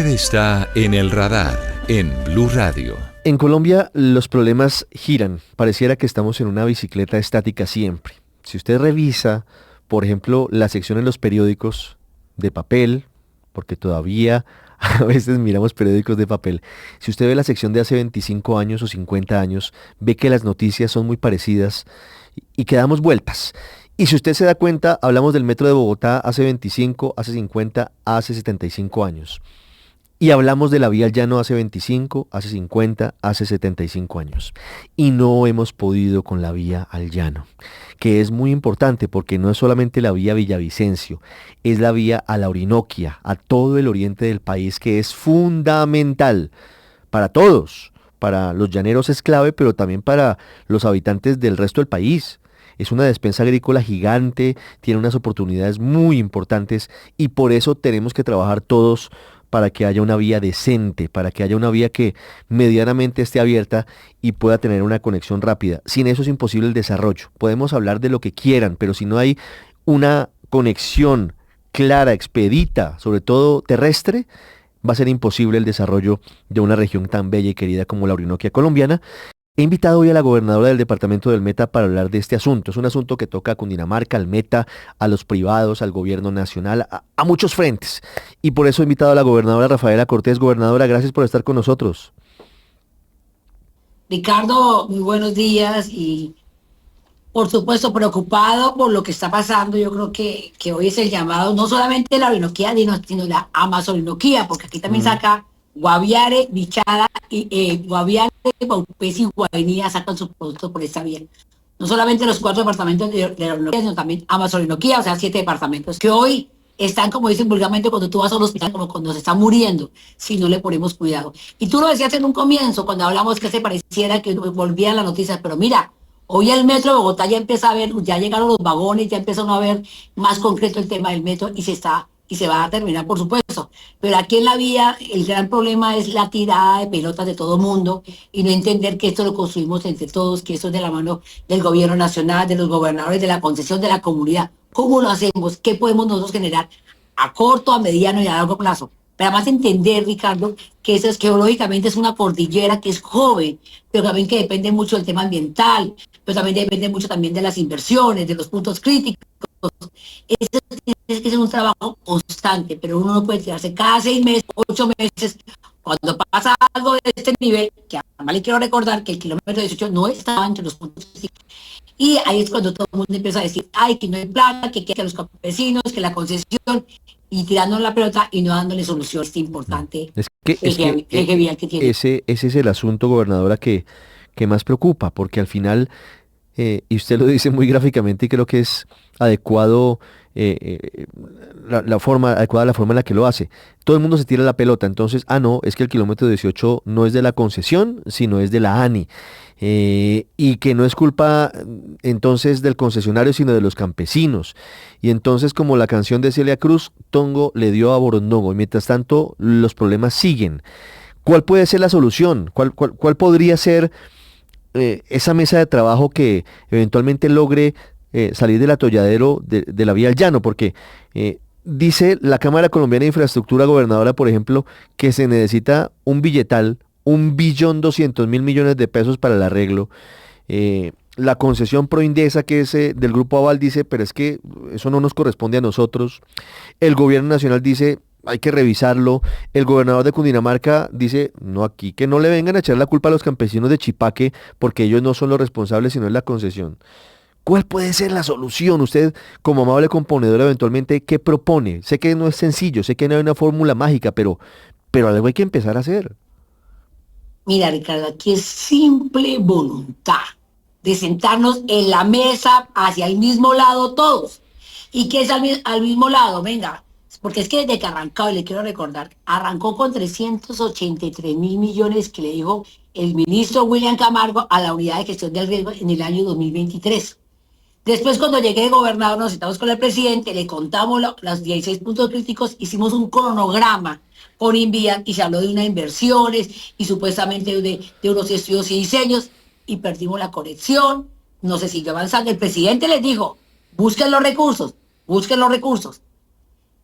Está en el radar en Blue Radio. En Colombia los problemas giran. Pareciera que estamos en una bicicleta estática siempre. Si usted revisa, por ejemplo, la sección en los periódicos de papel, porque todavía a veces miramos periódicos de papel. Si usted ve la sección de hace 25 años o 50 años, ve que las noticias son muy parecidas y que damos vueltas. Y si usted se da cuenta, hablamos del metro de Bogotá hace 25, hace 50, hace 75 años. Y hablamos de la vía al llano hace 25, hace 50, hace 75 años. Y no hemos podido con la vía al llano, que es muy importante porque no es solamente la vía Villavicencio, es la vía a la Orinoquia, a todo el oriente del país, que es fundamental para todos. Para los llaneros es clave, pero también para los habitantes del resto del país. Es una despensa agrícola gigante, tiene unas oportunidades muy importantes y por eso tenemos que trabajar todos para que haya una vía decente, para que haya una vía que medianamente esté abierta y pueda tener una conexión rápida. Sin eso es imposible el desarrollo. Podemos hablar de lo que quieran, pero si no hay una conexión clara, expedita, sobre todo terrestre, va a ser imposible el desarrollo de una región tan bella y querida como la Orinoquia colombiana. He invitado hoy a la gobernadora del departamento del Meta para hablar de este asunto. Es un asunto que toca a Cundinamarca, al Meta, a los privados, al gobierno nacional, a muchos frentes. Y por eso he invitado a la gobernadora Rafaela Cortés. Gobernadora, gracias por estar con nosotros. Ricardo, muy buenos días y por supuesto preocupado por lo que está pasando. Yo creo que hoy es el llamado no solamente de la Orinoquia, sino la Amazoninoquia, porque aquí también saca Guaviare, Bichada, Guaviare, Paupés y Guainía sacan sus productos por esta vía. No solamente los 4 departamentos de la Orinoquia, sino también Amazoninoquia, o sea, 7 departamentos que hoy están, como dicen vulgarmente, cuando tú vas al hospital, como cuando se está muriendo, si no le ponemos cuidado. Y tú lo decías en un comienzo, cuando hablamos que se pareciera que volvían las noticias, pero mira, hoy el metro de Bogotá ya empieza a ver, ya llegaron los vagones, ya empezaron a ver más concreto el tema del metro y se va a terminar, por supuesto. Pero aquí en la vía el gran problema es la tirada de pelotas de todo mundo y no entender que esto lo construimos entre todos, que esto es de la mano del gobierno nacional, de los gobernadores, de la concesión, de la comunidad. ¿Cómo lo hacemos? ¿Qué podemos nosotros generar a corto, a mediano y a largo plazo? Pero además entender, Ricardo, que eso es geológicamente es una cordillera que es joven, pero también que depende mucho del tema ambiental, pero también depende mucho también de las inversiones, de los puntos críticos. Eso tiene que ser un trabajo constante, pero uno no puede tirarse cada 6 meses, 8 meses, cuando pasa algo de este nivel, que además le quiero recordar que el kilómetro 18 no estaba entre los puntos críticos. Y ahí es cuando todo el mundo empieza a decir, ay, que no hay plata, que los campesinos, que la concesión, y tirando la pelota y no dándole solución a este importante eje vial que tiene. Ese es el asunto, gobernadora, que más preocupa, porque al final, y usted lo dice muy gráficamente y creo que es adecuado, la forma en la que lo hace. Todo el mundo se tira la pelota, entonces, no, es que el kilómetro 18 no es de la concesión, sino es de la ANI. Y que no es culpa entonces del concesionario, sino de los campesinos. Y entonces, como la canción de Celia Cruz, Tongo le dio a Borondongo. Y mientras tanto, los problemas siguen. ¿Cuál puede ser la solución? ¿Cuál podría ser esa mesa de trabajo que eventualmente logre salir del atolladero de la vía al llano? Porque dice la Cámara Colombiana de Infraestructura, gobernadora, por ejemplo, que se necesita un billetal, 1.200.000.000.000 de pesos para el arreglo. La concesión Proindesa, que es del Grupo Aval, dice, pero es que eso no nos corresponde a nosotros. El gobierno nacional dice, hay que revisarlo. El gobernador de Cundinamarca dice, no, aquí que no le vengan a echar la culpa a los campesinos de Chipaque, porque ellos no son los responsables, sino es la concesión. ¿Cuál puede ser la solución? Usted, como amable componedor, eventualmente, ¿qué propone? Sé que no es sencillo, sé que no hay una fórmula mágica, pero algo hay que empezar a hacer. Mira, Ricardo, aquí es simple voluntad de sentarnos en la mesa hacia el mismo lado todos. ¿Y qué es al mismo lado? Venga, porque es que desde que arrancó, y le quiero recordar, arrancó con 383.000.000.000 que le dijo el ministro William Camargo a la unidad de gestión del riesgo en el año 2023. Después, cuando llegué de gobernador, nos sentamos con el presidente, le contamos los 16 puntos críticos, hicimos un cronograma por Invías y se habló de unas inversiones y supuestamente de unos estudios y diseños y perdimos la conexión, no se siguió avanzando. El presidente les dijo, busquen los recursos.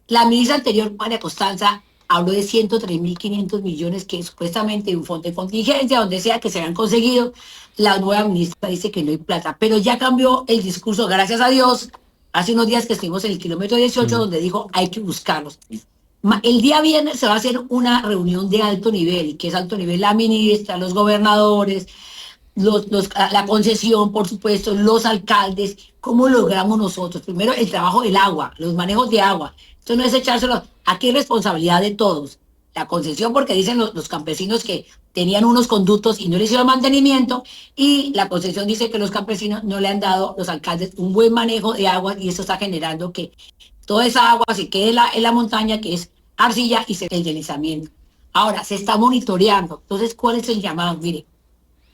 La ministra anterior, María Constanza, habló de 103.500 millones que supuestamente un fondo de contingencia, donde sea que se han conseguido. La nueva ministra dice que no hay plata, pero ya cambió el discurso, gracias a Dios. Hace unos días que estuvimos en el kilómetro 18, donde dijo hay que buscarlos. El día viernes se va a hacer una reunión de alto nivel, y que es alto nivel la ministra, los gobernadores, la concesión, por supuesto, los alcaldes. ¿Cómo logramos nosotros? Primero, el trabajo del agua, los manejos de agua. Esto no es echárselo, aquí hay responsabilidad de todos. La concesión, porque dicen los campesinos que tenían unos conductos y no le hicieron mantenimiento, y la concesión dice que los campesinos no le han dado, los alcaldes, un buen manejo de agua, y eso está generando que toda esa agua se quede en la montaña, que es arcilla, y el deslizamiento. Ahora, se está monitoreando. Entonces, ¿cuál es el llamado? Mire,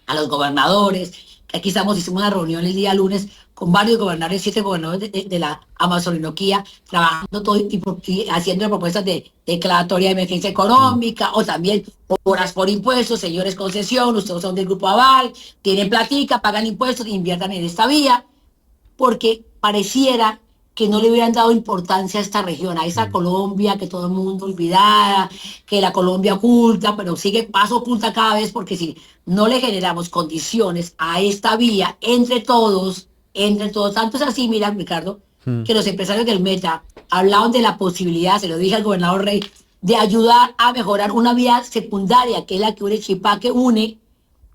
a los gobernadores, que aquí hicimos una reunión el día lunes con varios gobernadores, 7 gobernadores de la Amazonía, trabajando todo y haciendo propuestas de declaratoria de emergencia económica, o también horas por impuestos. Señores, concesión, ustedes son del Grupo Aval, tienen platica, pagan impuestos, inviertan en esta vía, porque pareciera que no le hubieran dado importancia a esta región, a esa Colombia que todo el mundo olvidara, que la Colombia oculta, pero sigue paso oculta cada vez, porque si no le generamos condiciones a esta vía entre todos, tanto es así, mira, Ricardo, que los empresarios del Meta hablaban de la posibilidad, se lo dije al gobernador Rey, de ayudar a mejorar una vía secundaria, que es la que une Chipá, que une,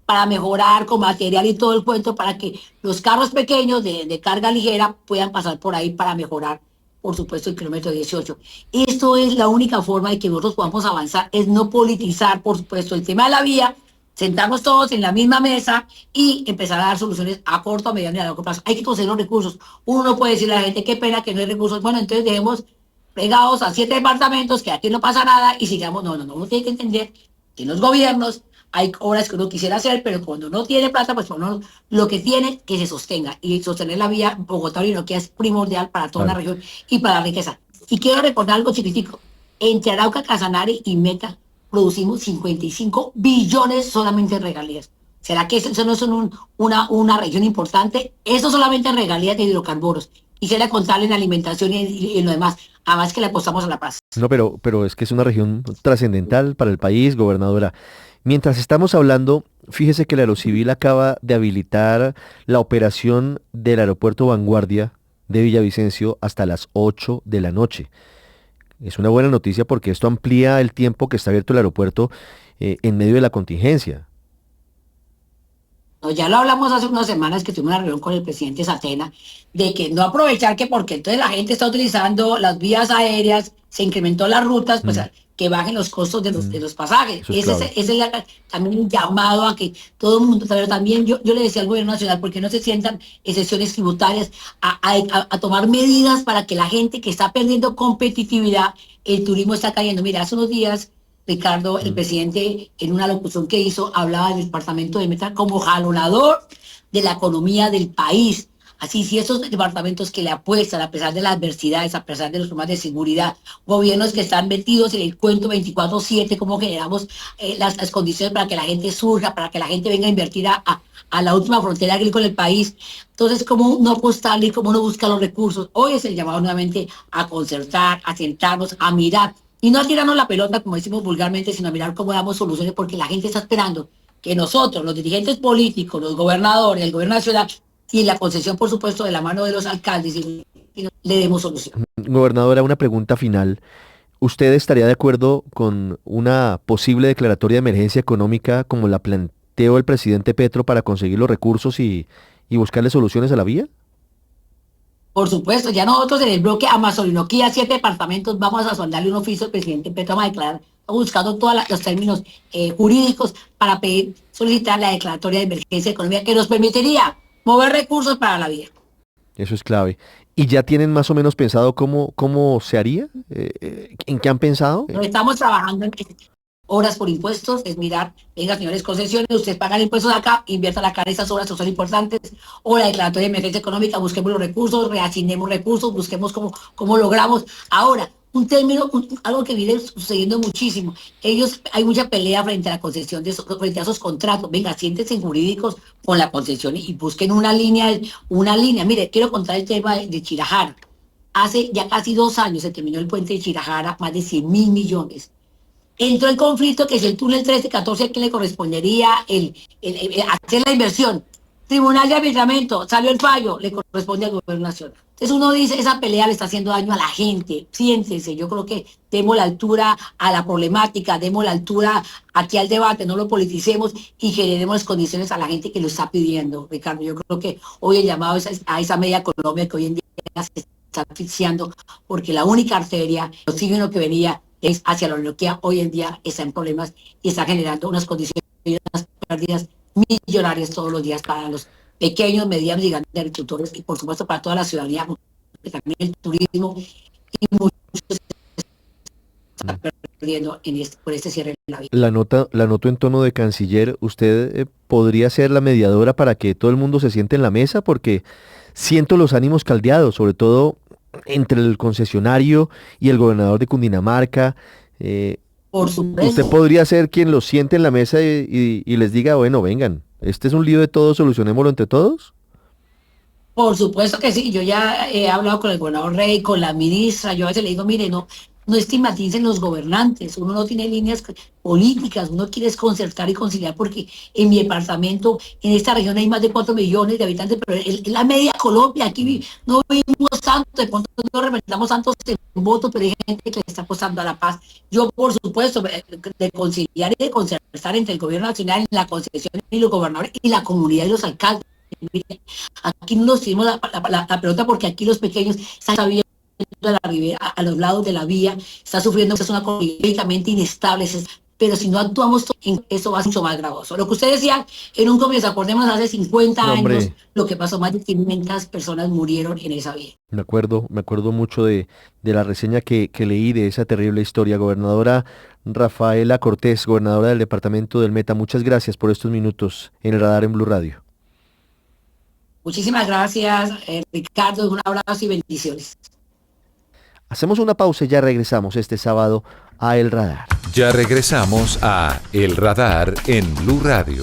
para mejorar con material y todo el cuento, para que los carros pequeños de carga ligera puedan pasar por ahí para mejorar, por supuesto, el kilómetro 18. Esto es la única forma de que nosotros podamos avanzar, es no politizar, por supuesto, el tema de la vía, sentarnos todos en la misma mesa y empezar a dar soluciones a corto, a mediano y a largo plazo. Hay que conseguir los recursos. Uno no puede decirle a la gente, qué pena que no hay recursos. Bueno, entonces dejemos pegados a 7 departamentos, que aquí no pasa nada, y sigamos. No, uno tiene que entender que en los gobiernos hay obras que uno quisiera hacer, pero cuando no tiene plata, pues uno lo que tiene que se sostenga. Y sostener la vía Bogotá-Orinoquia es primordial para toda la región y para la riqueza. Y quiero recordar algo chiquitico. Entre Arauca, Casanare y Meta producimos 55 billones solamente en regalías. ¿Será que eso no es una región importante? Eso solamente en regalías de hidrocarburos. Quisiera contarle en alimentación y en lo demás. Además que le apostamos a la paz. No, pero es que es una región trascendental para el país, gobernadora. Mientras estamos hablando, fíjese que el Aerocivil acaba de habilitar la operación del aeropuerto Vanguardia de Villavicencio hasta las 8 de la noche. Es una buena noticia porque esto amplía el tiempo que está abierto el aeropuerto en medio de la contingencia. No, ya lo hablamos hace unas semanas que tuvimos una reunión con el presidente Satena, de que no aprovechar que porque entonces la gente está utilizando las vías aéreas, se incrementó las rutas, pues que bajen los costos de los pasajes. Ese es también un llamado a que todo el mundo, pero también yo le decía al gobierno nacional, porque no se sientan excepciones tributarias, a tomar medidas para que la gente que está perdiendo competitividad, el turismo está cayendo. Mira, hace unos días, Ricardo, el presidente, en una locución que hizo, hablaba del departamento de Meta como jalonador de la economía del país. Así, si esos departamentos que le apuestan, a pesar de las adversidades, a pesar de los problemas de seguridad, gobiernos que están metidos en el cuento 24/7, cómo generamos las condiciones para que la gente surja, para que la gente venga a invertir a la última frontera agrícola del país. Entonces, cómo no apostarle y cómo no buscar los recursos. Hoy es el llamado nuevamente a concertar, a sentarnos, a mirar. Y no a tirarnos la pelota, como decimos vulgarmente, sino a mirar cómo damos soluciones, porque la gente está esperando que nosotros, los dirigentes políticos, los gobernadores, el gobierno nacional, y la concesión, por supuesto, de la mano de los alcaldes, y le demos solución. Gobernadora, una pregunta final. ¿Usted estaría de acuerdo con una posible declaratoria de emergencia económica como la planteó el presidente Petro para conseguir los recursos y buscarle soluciones a la vía? Por supuesto, ya nosotros en el bloque Amazonía, 7 departamentos, vamos a soldarle un oficio al presidente Petro, vamos a declarar, estamos buscando todos los términos jurídicos para solicitar la declaratoria de emergencia económica que nos permitiría mover recursos para la vía. Eso es clave. ¿Y ya tienen más o menos pensado cómo se haría? ¿En qué han pensado? No, estamos trabajando en horas por impuestos, es mirar, venga señores concesiones, ustedes pagan impuestos acá, inviertan acá en esas obras que son importantes, o la declaratoria de emergencia económica, busquemos los recursos, reasignemos recursos, busquemos cómo logramos. Ahora, un término, algo que viene sucediendo muchísimo. Hay mucha pelea frente a la concesión frente a esos contratos. Venga, siéntense en jurídicos con la concesión y busquen una línea. Mire, quiero contar el tema de Chirajara. Hace ya casi 2 años se terminó el puente de Chirajara, más de 100.000 millones. entró el conflicto que si el túnel 13-14 a quién le correspondería hacer la inversión. Tribunal de Arbitramiento, salió el fallo, le corresponde al gobierno nacional. Entonces uno dice, esa pelea le está haciendo daño a la gente, siéntense, yo creo que demos la altura a la problemática, demos la altura aquí al debate, no lo politicemos y generemos las condiciones a la gente que lo está pidiendo, Ricardo. Yo creo que hoy el llamado es a esa media Colombia que hoy en día se está asfixiando, porque la única arteria, lo signo que venía es hacia la oligarquía, hoy en día está en problemas y está generando unas condiciones y unas pérdidas millonarias todos los días para los pequeños, medianos y grandes agricultores y por supuesto para toda la ciudadanía, porque también el turismo y muchos están perdiendo por este cierre de la vida. La noto en tono de canciller. ¿Usted podría ser la mediadora para que todo el mundo se siente en la mesa? Porque siento los ánimos caldeados, sobre todo entre el concesionario y el gobernador de Cundinamarca. Por supuesto. Usted podría ser quien los siente en la mesa y les diga, bueno, vengan, este es un lío de todos, solucionémoslo entre todos. Por supuesto que sí, yo ya he hablado con el gobernador Rey, con la ministra, yo a veces le digo, mire, no estigmaticen los gobernantes, uno no tiene líneas políticas, uno quiere concertar y conciliar porque en mi departamento, en esta región hay más de 4 millones de habitantes, pero es la media Colombia, aquí no vivimos tanto, de pronto no representamos tantos en votos, pero hay gente que le está apostando a la paz. Yo, por supuesto, de conciliar y de concertar entre el gobierno nacional, la concesión y los gobernadores y la comunidad y los alcaldes. Aquí no nos hicimos la pelota porque aquí los pequeños están sabiendo a la ribera, a los lados de la vía, está sufriendo es una políticamente inestable, pero si no actuamos, eso va a ser mucho más gravoso. Lo que usted decía en un comienzo, acordémonos hace 50 años, lo que pasó, más de 500 personas murieron en esa vía. Me acuerdo mucho de la reseña que leí de esa terrible historia. Gobernadora Rafaela Cortés, gobernadora del departamento del Meta, muchas gracias por estos minutos en el Radar en Blue Radio. Muchísimas gracias, Ricardo, un abrazo y bendiciones. Hacemos una pausa y ya regresamos este sábado a El Radar. Ya regresamos a El Radar en Blue Radio.